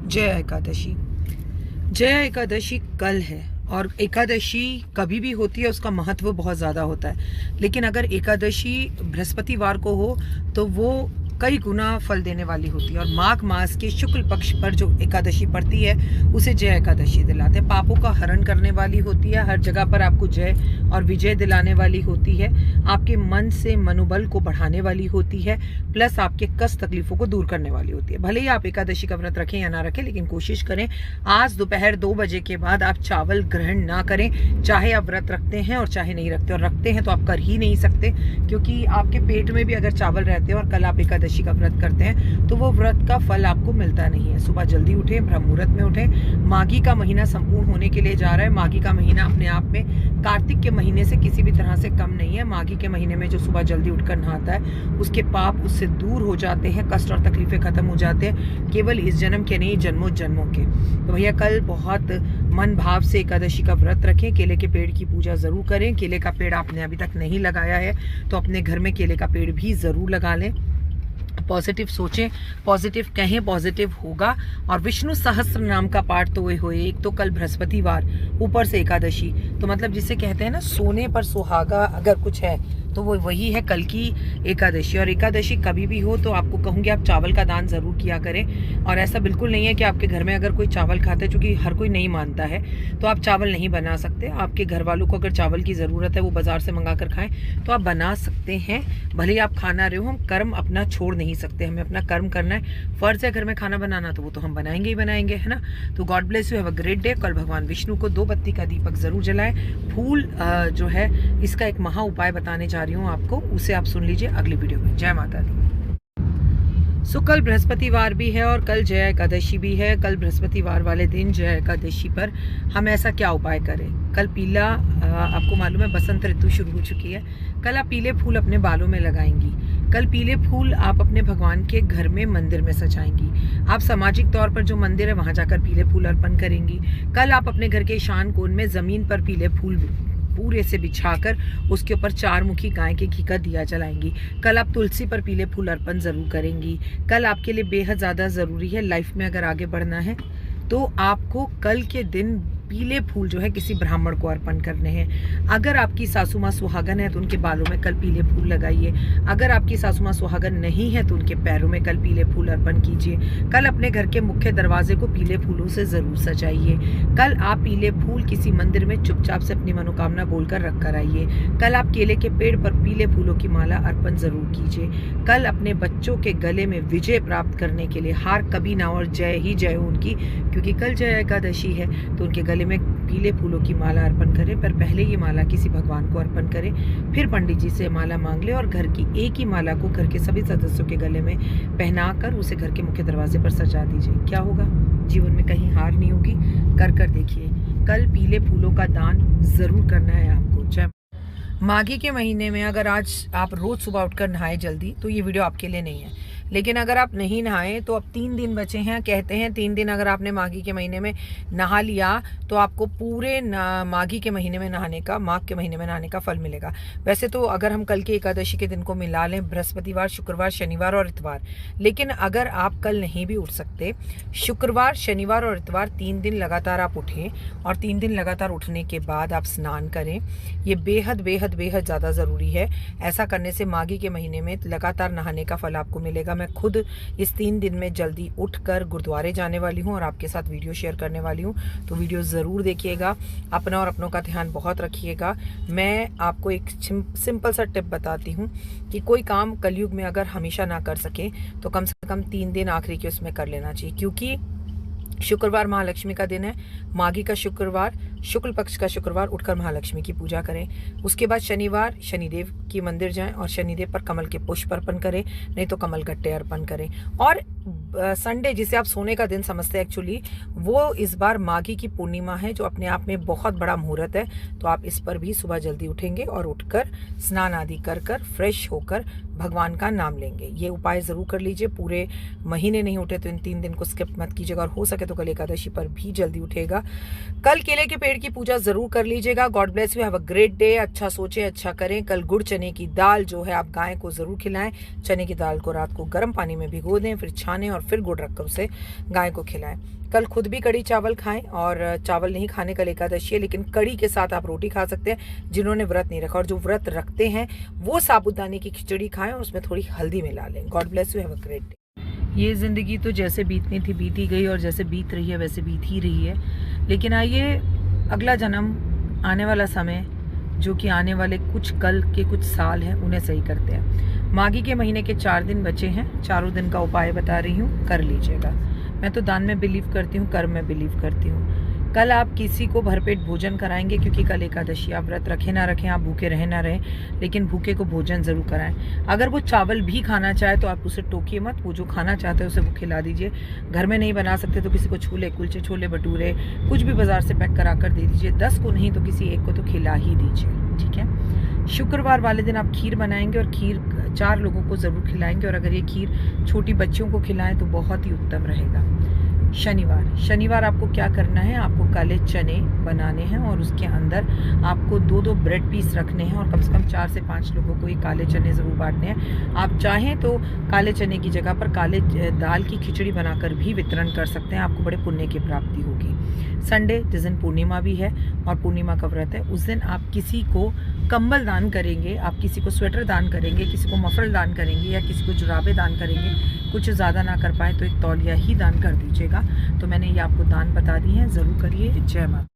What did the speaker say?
जय एकादशी। जय एकादशी कल है और एकादशी कभी भी होती है, उसका महत्व बहुत ज़्यादा होता है। लेकिन अगर एकादशी बृहस्पतिवार को हो तो वो कई गुना फल देने वाली होती है। और माघ मास के शुक्ल पक्ष पर जो एकादशी पड़ती है उसे जय एकादशी दिलाते हैं। पापों का हरण करने वाली होती है, हर जगह पर आपको जय और विजय दिलाने वाली होती है, आपके मन से मनोबल को बढ़ाने वाली होती है, प्लस आपके कष्ट तकलीफों को दूर करने वाली होती है। भले ही आप एकादशी का व्रत रखें या ना रखें, लेकिन कोशिश करें आज दोपहर 2 बजे के बाद आप चावल ग्रहण ना करें। चाहे आप व्रत रखते हैं और चाहे नहीं रखते, और रखते हैं तो आप कर ही नहीं सकते, क्योंकि आपके पेट में भी अगर चावल रहते हैं और कल आप एकादशी का व्रत करते हैं तो वो व्रत का फल आपको मिलता नहीं है। सुबह जल्दी उठें, ब्रह्म मुहूर्त में उठें। माघी का महीना संपूर्ण होने के लिए जा रहा है। माघी का महीना अपने आप में कार्तिक के महीने से किसी भी तरह से कम नहीं है। माघी के महीने में जो सुबह जल्दी उठकर नहाता है उसके पाप उससे दूर हो जाते हैं, कष्ट और तकलीफें खत्म हो जाते हैं, केवल इस जन्म के नहीं जन्मों जन्मों के। तो भैया कल बहुत मन भाव से एकादशी का व्रत रखें। केले के पेड़ की पूजा जरूर करें। केले का पेड़ आपने अभी तक नहीं लगाया है तो अपने घर में केले का पेड़ भी जरूर लगा लें। पॉजिटिव सोचें, पॉजिटिव कहें, पॉजिटिव होगा। और विष्णु सहस्त्र नाम का पाठ तो हुए। एक तो कल बृहस्पतिवार, ऊपर से एकादशी, तो मतलब जिसे कहते हैं ना सोने पर सुहागा अगर कुछ है तो वो वही है कल की एकादशी। और एकादशी कभी भी हो तो आपको कहूँगी आप चावल का दान ज़रूर किया करें। और ऐसा बिल्कुल नहीं है कि आपके घर में अगर कोई चावल खाता है, चूँकि हर कोई नहीं मानता है, तो आप चावल नहीं बना सकते। आपके घर वालों को अगर चावल की ज़रूरत है वो बाज़ार से मंगा कर खाएं तो आप बना सकते हैं। भले ही आप खाना रहे हो, हम कर्म अपना छोड़ नहीं सकते, हमें अपना कर्म करना है। फ़र्ज़ है घर में खाना बनाना तो वो तो हम बनाएंगे ही बनाएंगे, है ना। तो God bless you, have a great day. कल भगवान विष्णु को 2 बत्ती का दीपक ज़रूर जलाएं। फूल जो है इसका एक महा उपाय बताने जा रही हूँ आपको, उसे आप सुन लीजिए अगली वीडियो में। जय माता दी। सो कल बृहस्पतिवार भी है और कल जय एकादशी भी है। कल बृहस्पतिवार वाले दिन जय एकादशी पर हम ऐसा क्या उपाय करें। कल पीला, आपको मालूम है बसंत ऋतु शुरू हो चुकी है। कल आप पीले फूल अपने बालों में लगाएंगी। कल पीले फूल आप अपने भगवान के घर में मंदिर में सजाएंगी। आप सामाजिक तौर पर जो मंदिर है वहाँ जाकर पीले फूल अर्पण करेंगी। कल आप अपने घर के ईशान कोण में ज़मीन पर पीले फूल पूरे से बिछाकर उसके ऊपर 4 मुखी गाय के घी का दिया जलाएंगी। कल आप तुलसी पर पीले फूल अर्पण ज़रूर करेंगी। कल आपके लिए बेहद ज़्यादा ज़रूरी है, लाइफ में अगर आगे बढ़ना है तो आपको कल के दिन पीले फूल जो है किसी ब्राह्मण को अर्पण करने हैं। अगर आपकी सासू माँ सुहागन है तो उनके बालों में कल पीले फूल लगाइए। अगर आपकी सासू माँ सुहागन नहीं है तो उनके पैरों में कल पीले फूल अर्पण कीजिए। कल अपने घर के मुख्य दरवाजे को पीले फूलों से ज़रूर सजाइए। कल आप पीले फूल किसी मंदिर में चुपचाप से अपनी मनोकामना बोलकर रख कर आइए। कल आप केले के पेड़ पर पीले फूलों की माला अर्पण ज़रूर कीजिए। कल अपने बच्चों के गले में विजय प्राप्त करने के लिए हार कभी ना और जय ही जय हो उनकी, क्योंकि कल जय एकादशी है तो उनके गले में पीले फूलों की माला अर्पण करें। पर पहले ये माला किसी भगवान को अर्पण करें, फिर पंडित जी से माला मांग ले और घर की एक ही माला को घर के सभी सदस्यों के गले में पहनाकर उसे घर के मुख्य दरवाजे पर सजा दीजिए। क्या होगा, जीवन में कहीं हार नहीं होगी। कर देखिए। कल पीले फूलों का दान जरूर करना है आपको। जय। माघी के महीने में अगर आज आप रोज़ सुबह उठकर नहाए जल्दी तो ये वीडियो आपके लिए नहीं है। लेकिन अगर आप नहीं नहाए तो अब 3 दिन बचे हैं। कहते हैं 3 दिन अगर आपने माघी के महीने में नहा लिया तो आपको पूरे माघी के महीने में नहाने का, माघ के महीने में नहाने का फल मिलेगा। वैसे तो अगर हम कल के एकादशी के दिन को मिला लें, बृहस्पतिवार, शुक्रवार, शनिवार और इतवार, लेकिन अगर आप कल नहीं भी उठ सकते, शुक्रवार, शनिवार और इतवार 3 दिन लगातार आप उठें और 3 दिन लगातार उठने के बाद आप स्नान करें। ये बेहद बेहद बेहद ज़्यादा ज़रूरी है। ऐसा करने से माघी के महीने में लगातार नहाने का फल आपको मिलेगा। मैं खुद इस 3 दिन में जल्दी उठकर गुरुद्वारे जाने वाली हूँ और आपके साथ वीडियो शेयर करने वाली हूँ, तो वीडियो ज़रूर देखिएगा। अपना और अपनों का ध्यान बहुत रखिएगा। मैं आपको एक सिंपल सा टिप बताती हूँ कि कोई काम कलयुग में अगर हमेशा ना कर सके तो कम से कम 3 दिन आखिरी के उसमें कर लेना चाहिए, क्योंकि शुक्रवार महालक्ष्मी का दिन है। माघी का शुक्रवार, शुक्ल पक्ष का शुक्रवार उठकर महालक्ष्मी की पूजा करें। उसके बाद शनिवार शनिदेव की मंदिर जाएं और शनिदेव पर कमल के पुष्प अर्पण करें, नहीं तो कमल गट्टे अर्पण करें। और संडे, जिसे आप सोने का दिन समझते हैं एक्चुअली, वो इस बार माघी की पूर्णिमा है जो अपने आप में बहुत बड़ा मुहूर्त है। तो आप इस पर भी सुबह जल्दी उठेंगे और उठकर स्नान आदि कर फ्रेश होकर भगवान का नाम लेंगे। ये उपाय ज़रूर कर लीजिए। पूरे महीने नहीं उठे तो इन 3 दिन को स्किप मत कीजिएगा और हो सके तो कल एकादशी पर भी जल्दी उठेगा। कल केले के पेड़ की पूजा ज़रूर कर लीजिएगा। God bless you, have a great day. अच्छा सोचें, अच्छा करें। कल गुड़ चने की दाल जो है आप गाय को ज़रूर खिलाएं। चने की दाल को रात को गर्म पानी में भिगो दें, फिर छानें और फिर गुड़ रखकर उसे गाय को खिलाएं। कल खुद भी कड़ी चावल खाएं, और चावल नहीं खाने कल एकादशी है, लेकिन कड़ी के साथ आप रोटी खा सकते हैं जिन्होंने व्रत नहीं रखा। और जो व्रत रखते हैं वो साबूदाने की खिचड़ी खाएं और उसमें थोड़ी हल्दी मिला लें। God bless you, have a great day. ये ज़िंदगी तो जैसे बीतनी थी बीत ही गई, और जैसे बीत रही है वैसे बीत ही रही है। लेकिन आइए अगला जन्म, आने वाला समय, जो कि आने वाले कुछ कल के कुछ साल हैं, उन्हें सही करते हैं। माघी के महीने के 4 दिन बचे हैं, चारों दिन का उपाय बता रही हूँ, कर लीजिएगा। मैं तो दान में बिलीव करती हूँ, कर्म में बिलीव करती हूँ। कल आप किसी को भरपेट भोजन कराएंगे, क्योंकि कल एकादशी। आप व्रत रखें ना रखें, आप भूखे रहें ना रहें, लेकिन भूखे को भोजन ज़रूर कराएं। अगर वो चावल भी खाना चाहे तो आप उसे टोकिए मत, वो जो खाना चाहते हैं उसे वो खिला दीजिए। घर में नहीं बना सकते तो किसी को छोले कुलचे, छोले भटूरे, कुछ भी बाज़ार से पैक करा कर दे दीजिए। 10 को नहीं तो किसी एक को तो खिला ही दीजिए, ठीक है। शुक्रवार वाले दिन आप खीर बनाएंगे और खीर 4 लोगों को ज़रूर खिलाएंगे, और अगर ये खीर छोटी बच्चियों को खिलाएं तो बहुत ही उत्तम रहेगा। शनिवार आपको क्या करना है, आपको काले चने बनाने हैं और उसके अंदर आपको 2-2 ब्रेड पीस रखने हैं, और कम से कम 4 से 5 लोगों को ये काले चने ज़रूर बांटने हैं। आप चाहें तो काले चने की जगह पर काले दाल की खिचड़ी बनाकर भी वितरण कर सकते हैं, आपको बड़े पुण्य की प्राप्ति होगी। संडे, जिस दिन पूर्णिमा भी है और पूर्णिमा का व्रत है, उस दिन आप किसी को कंबल दान करेंगे, आप किसी को स्वेटर दान करेंगे, किसी को मफलर दान करेंगे, या किसी को जुराबे दान करेंगे। कुछ ज़्यादा ना कर पाए तो एक तौलिया ही दान कर दीजिएगा। तो मैंने ये आपको दान बता दी है, ज़रूर करिए। जय माता।